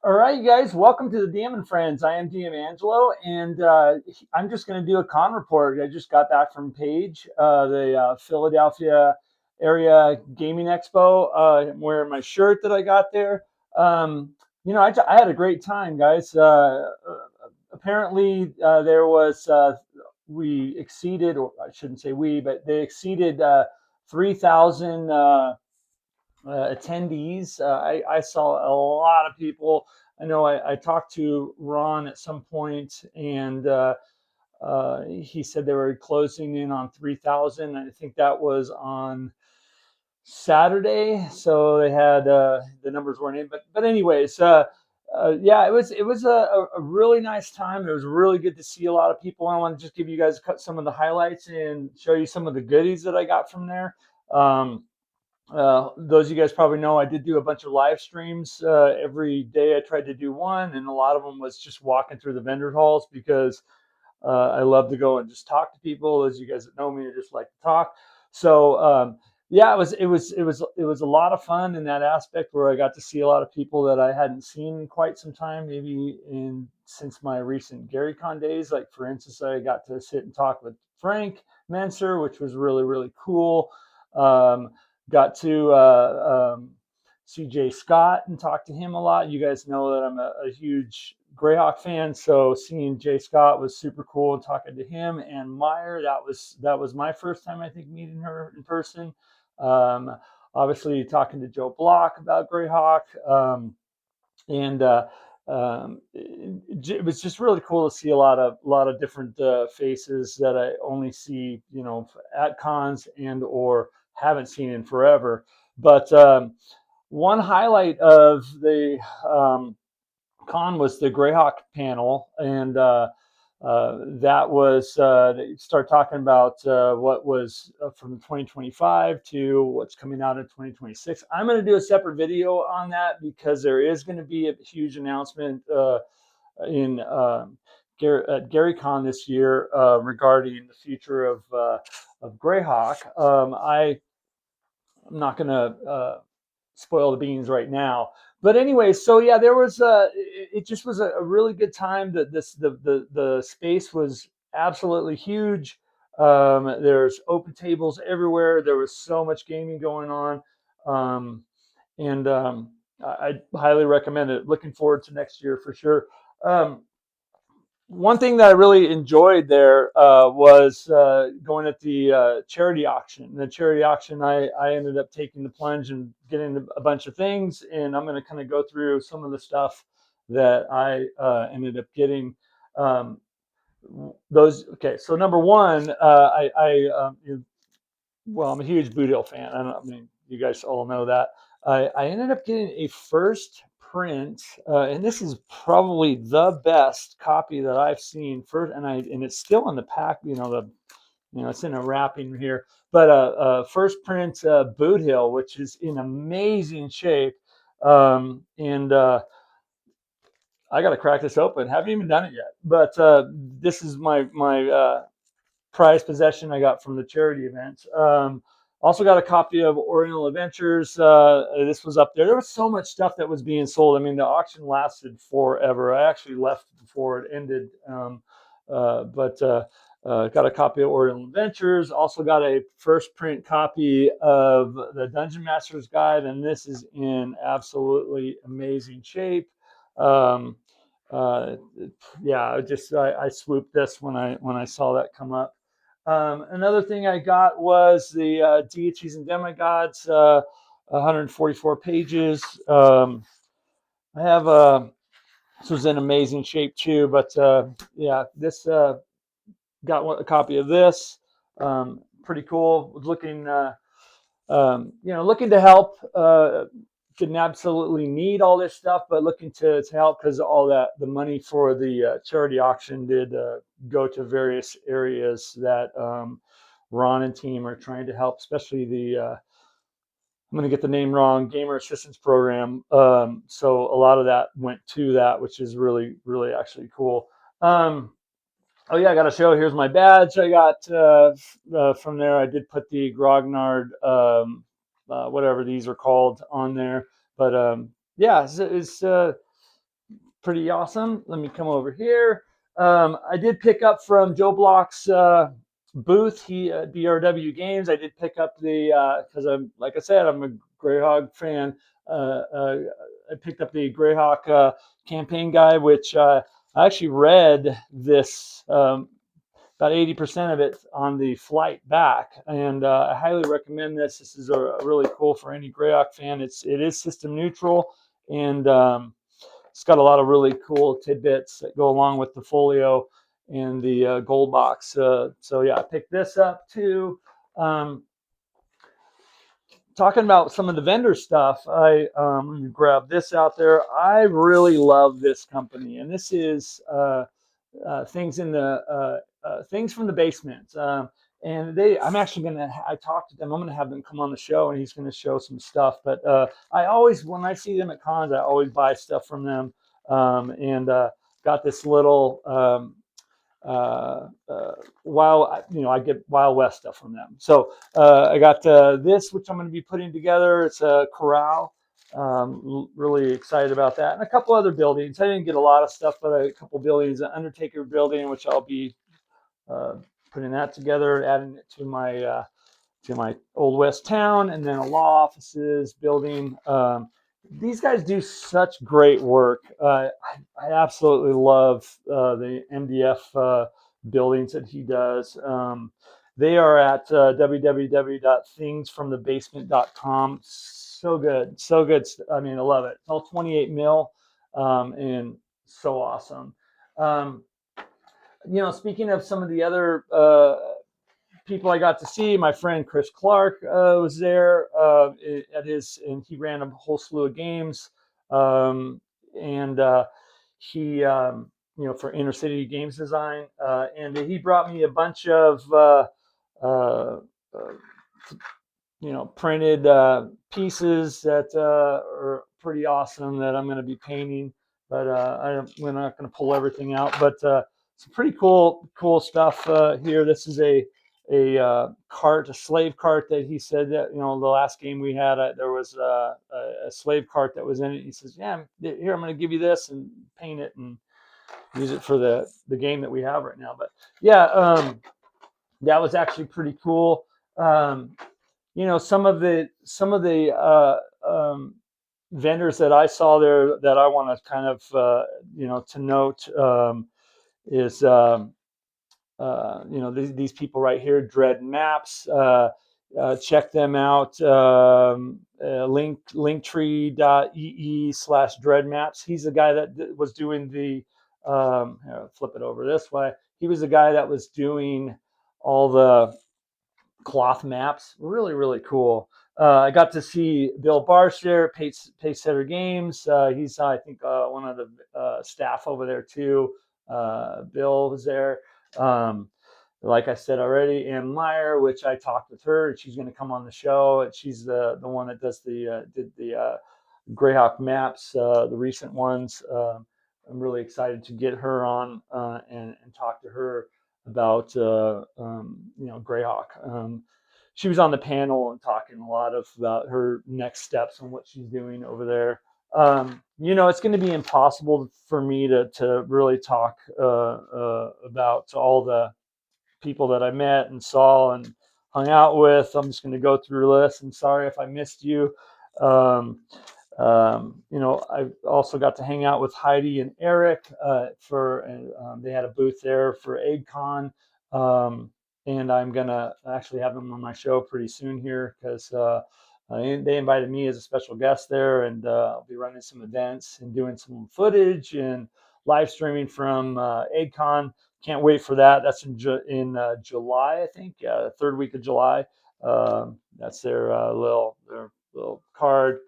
All right, you guys, welcome to the DM and Friends. I am DM Angelo, and I'm just going to do a con report. I just got back from PAIGE, the Philadelphia Area Gaming Expo. I'm wearing my shirt that I got there. I had a great time, guys. Apparently, there was we exceeded, or I shouldn't say we, but they exceeded 3,000. Attendees. I saw a lot of people. I know I talked to Ron at some point, and he said they were closing in on 3,000. I think that was on Saturday, so they had the numbers weren't in. But anyways, yeah, it was a really nice time. It was really good to see a lot of people. I want to just give you guys some of the highlights and show you some of the goodies that I got from there. Those of you guys probably know I did do a bunch of live streams every day. I tried to do one, and a lot of them was just walking through the vendor halls because I love to go and just talk to people. As you guys that know me, I just like to talk. So yeah, it was a lot of fun in that aspect where I got to see a lot of people that I hadn't seen in quite some time, maybe since my recent GaryCon days. Like for instance, I got to sit and talk with Frank Mentzer, which was really cool. Got to see Jay Scott and talk to him a lot. You guys know that I'm a huge Greyhawk fan, so seeing Jay Scott was super cool and talking to him. And Meyer, that was my first time, I think, meeting her in person. Obviously talking to Joe Bloch about Greyhawk. And it was just really cool to see a lot of different faces that I only see, at cons and or haven't seen in forever. But one highlight of the con was the Greyhawk panel, and that was they start talking about what was from 2025 to what's coming out in 2026. I'm going to do a separate video on that because there is going to be a huge announcement in at GaryCon this year regarding the future of Greyhawk. I'm not going to spoil the beans right now. But anyway, so yeah, there was it just was a really good time. That the space was absolutely huge. There's open tables everywhere. There was so much gaming going on, and I highly recommend it. Looking forward to next year for sure. One thing that I really enjoyed there was going at the charity auction. The charity auction, I ended up taking the plunge and getting a bunch of things, and I'm going to kind of go through some of the stuff that I ended up getting. Okay, so number one, well, I'm a huge Boothill fan. I mean, you guys all know that. I ended up getting a first print, and this is probably the best copy that I've seen. And it's still in the pack. It's in a wrapping here. But first print Boothill, which is in amazing shape, and I got to crack this open. Haven't even done it yet. But this is my prized possession I got from the charity event. Also got a copy of Oriental Adventures. This was up there. There was so much stuff that was being sold. I mean, the auction lasted forever. I actually left before it ended. But got a copy of Oriental Adventures. Also got a first print copy of the Dungeon Master's Guide, and this is in absolutely amazing shape. Yeah, I swooped this when I saw that come up. Another thing I got was the Deities and Demigods, 144 pages. I have this was in amazing shape too, but yeah, this got a copy of this. Pretty cool. Was looking, looking to help. Didn't absolutely need all this stuff, but looking to help because all the money for the charity auction did go to various areas that Ron and team are trying to help, especially the I'm going to get the name wrong, Gamer Assistance Program. So a lot of that went to that, which is really actually cool. Oh yeah, I got to show. Here's my badge I got from there. I did put the Grognard, whatever these are called, on there. But yeah, it's pretty awesome. Let me come over here. I did pick up from Joe Bloch's booth, DRW Games. I did pick up the, because I'm, like I said, I'm a Greyhawk fan. I picked up the Greyhawk campaign guide, which I actually read this, about 80% of it on the flight back, and I highly recommend this. This is a really cool for any Greyhawk fan. It is system neutral, and it's got a lot of really cool tidbits that go along with the folio and the gold box. So yeah, I picked this up too. Talking about some of the vendor stuff, let me grab this out there. I really love this company, and this is things in the things from the basement. And I'm actually I talked to them. I'm gonna have them come on the show, and he's gonna show some stuff. But I always, when I see them at cons, I always buy stuff from them. And got this little I get Wild West stuff from them. So I got this, which I'm going to be putting together. It's a corral. Really excited about that, and a couple other buildings. I didn't get a lot of stuff, but a couple buildings. An Undertaker building, which I'll be putting that together, adding it to my Old West town, and then a law offices building. These guys do such great work. I absolutely love the MDF buildings that he does. They are at www.thingsfromthebasement.com. So good, so good. I mean, I love it. It's all 28 mil, and so awesome. Speaking of some of the other people I got to see, my friend Chris Clark was there and he ran a whole slew of games, and he, for Inner City Games Design, and he brought me a bunch of printed pieces that are pretty awesome that I'm going to be painting, but we're not going to pull everything out, but some pretty cool stuff here. This is a slave cart that he said that, the last game we had, there was a slave cart that was in it. He says, yeah, here, I'm going to give you this and paint it and use it for the game that we have right now. But yeah, that was actually pretty cool. Some of the vendors that I saw there that I want to kind of, to note is, these people right here, Dread Maps. Check them out. Linktree.ee/dreadmaps. He's the guy that was doing the. Flip it over this way. He was the guy that was doing all the cloth maps. Really, really cool. I got to see Bill Barsh there, Pacesetter Games. He's, I think, one of the staff over there too. Bill was there. Like I said already, Ann Meyer, which I talked with her, and she's going to come on the show. And she's the one that does did the Greyhawk maps, the recent ones. I'm really excited to get her on and talk to her about Greyhawk. She was on the panel and talking a lot about her next steps and what she's doing over there. It's going to be impossible for me to really talk about all the people that I met and saw and hung out with. I'm just going to go through a list. And sorry if I missed you. I also got to hang out with Heidi and Eric they had a booth there for EggCon. And I'm going to actually have them on my show pretty soon here because they invited me as a special guest there, and I'll be running some events and doing some footage and live streaming from EggCon. Can't wait for that. That's in July, I think. The third week of July. That's their little card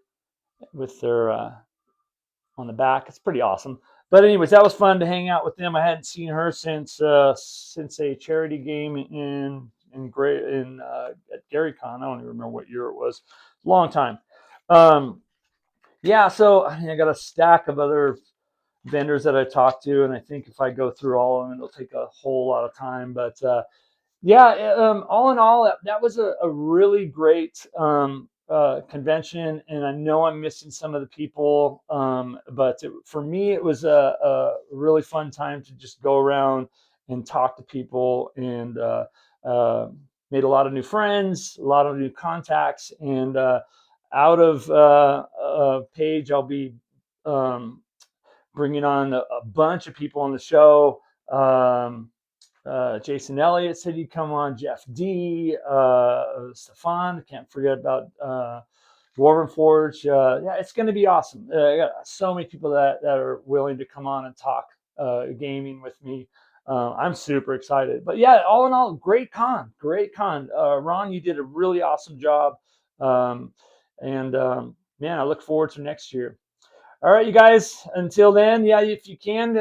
with their on the back. It's pretty awesome. But anyways, that was fun to hang out with them. I hadn't seen her since a charity game at GaryCon. I don't even remember what year it was. Long time. Yeah, so I got a stack of other vendors that I talked to, and I think if I go through all of them, it'll take a whole lot of time. But all in all, that was a really great convention, and I know I'm missing some of the people, but for me, it was a really fun time to just go around and talk to people, and made a lot of new friends, a lot of new contacts, and out of PAIGE, I'll be bringing on a bunch of people on the show. Jason Elliott said he'd come on, Jeff D, Stefan, can't forget about Dwarven Forge. Yeah, it's going to be awesome. I got so many people that are willing to come on and talk gaming with me. I'm super excited. But yeah, all in all, great con, great con. Ron, you did a really awesome job. And man, I look forward to next year. All right, you guys, until then, yeah, if you can,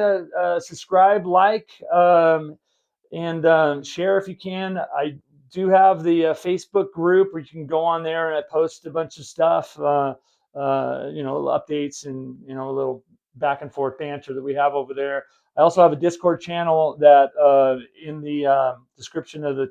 subscribe, like, and share if you can. I do have the Facebook group where you can go on there, and I post a bunch of stuff, updates, and a little back and forth banter that we have over there. I also have a Discord channel that in the description of the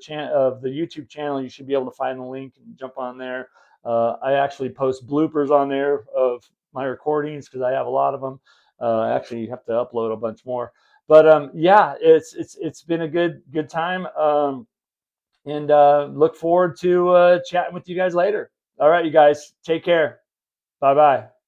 YouTube channel, you should be able to find the link and jump on there. I actually post bloopers on there of my recordings because I have a lot of them. Actually, you have to upload a bunch more. But yeah, it's been a good time, and look forward to chatting with you guys later. All right, you guys, take care. Bye bye.